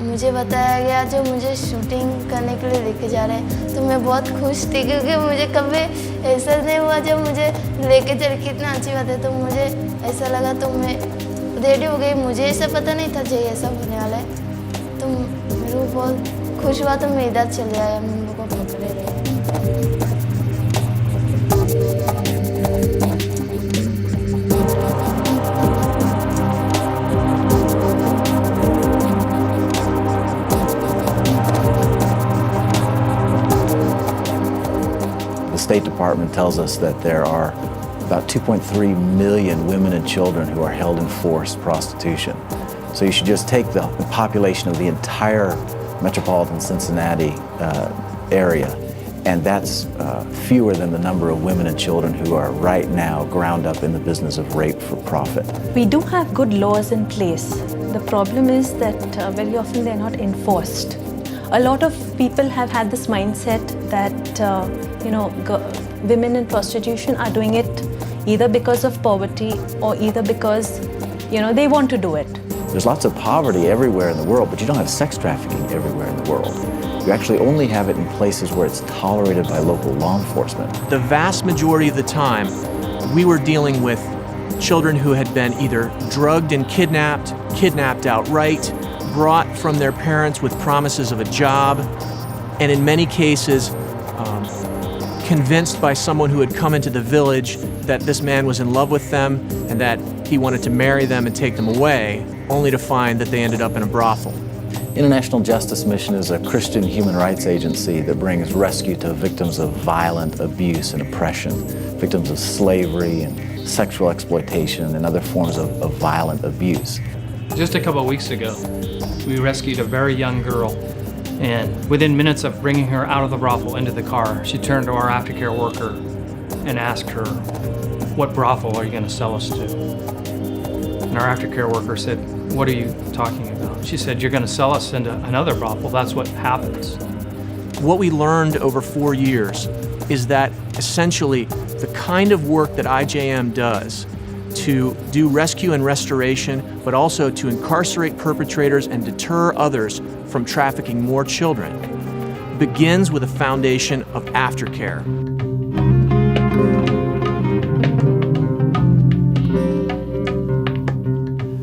मुझे बताया गया जो मुझे शूटिंग करने के लिए लेके जा रहे हैं, तो मैं बहुत खुश थी क्योंकि मुझे कभी ऐसा नहीं हुआ जब मुझे लेके चले। कितना अच्छी बात है, तो मुझे ऐसा लगा तो मैं रेडी हो गई। मुझे ऐसा पता नहीं था जे ऐसा होने वाला है, तो मेरे को बहुत खुश हुआ, तो मैं इधर चले आया, मम्मी को पकड़े रहे। The State Department tells us that there are about 2.3 million women and children who are held in forced prostitution. So you should just take the population of the entire metropolitan Cincinnati area, and that's fewer than the number of women and children who are right now ground up in the business of rape for profit. We do have good laws in place. The problem is that very often they're not enforced. A lot of people have had this mindset that women in prostitution are doing it either because of poverty or either because they want to do it. There's lots of poverty everywhere in the world, but you don't have sex trafficking everywhere in the world. You actually only have it in places where it's tolerated by local law enforcement. The vast majority of the time, we were dealing with children who had been either drugged and kidnapped outright, brought from their parents with promises of a job, and in many cases, convinced by someone who had come into the village that this man was in love with them and that he wanted to marry them and take them away, only to find that they ended up in a brothel. International Justice Mission is a Christian human rights agency that brings rescue to victims of violent abuse and oppression, victims of slavery and sexual exploitation and other forms of violent abuse. Just a couple of weeks ago, we rescued a very young girl, and within minutes of bringing her out of the brothel into the car, she turned to our aftercare worker and asked her, "What brothel are you going to sell us to?" And our aftercare worker said, "What are you talking about?" She said, "You're going to sell us into another brothel. That's what happens." What we learned over 4 years is that essentially the kind of work that IJM does to do rescue and restoration, but also to incarcerate perpetrators and deter others from trafficking more children, begins with a foundation of aftercare.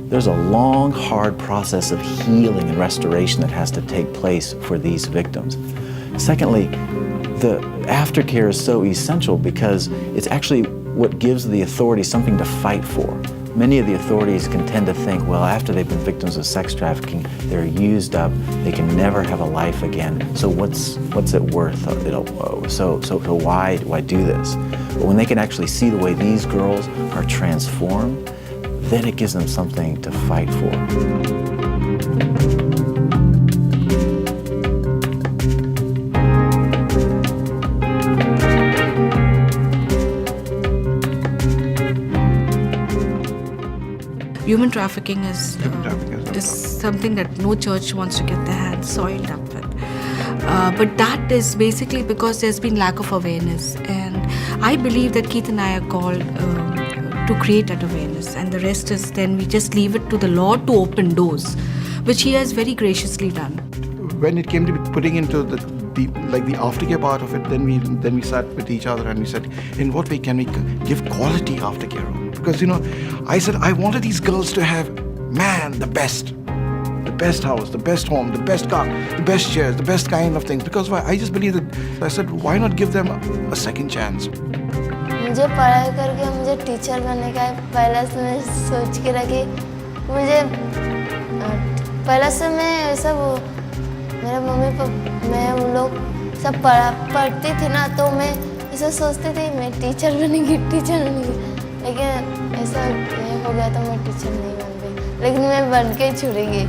There's a long, hard process of healing and restoration that has to take place for these victims. Secondly, the aftercare is so essential because it's actually what gives the authorities something to fight for. Many of the authorities can tend to think, well, after they've been victims of sex trafficking, they're used up, they can never have a life again, so what's it worth? So why do this? But when they can actually see the way these girls are transformed, then it gives them something to fight for. Human trafficking is something that no church wants to get their hands soiled up with. But that is basically because there's been lack of awareness. And I believe that Keith and I are called to create that awareness. And the rest is then we just leave it to the Lord to open doors, which He has very graciously done. When it came to putting into the aftercare part of it, then we sat with each other and we said, in what way can we give quality aftercare? Because I said I wanted these girls to have, the best house, the best home, the best car, the best chairs, the best kind of things. Because why? I just believe that. I said, why not give them a second chance? मुझे पढ़ाई करके मुझे teacher बनने का है। पहले से मैं सोच के रखी, मुझे पहले से मैं सब मेरे मम्मी पापा मैं उन लोग सब पढ़ती थी ना, तो मैं ऐसा सोचती थी मैं टीचर बनेंगी। लेकिन ऐसा हो गया तो मैं टीचर नहीं बन गई, लेकिन मैं बन के ही छुड़ेंगी।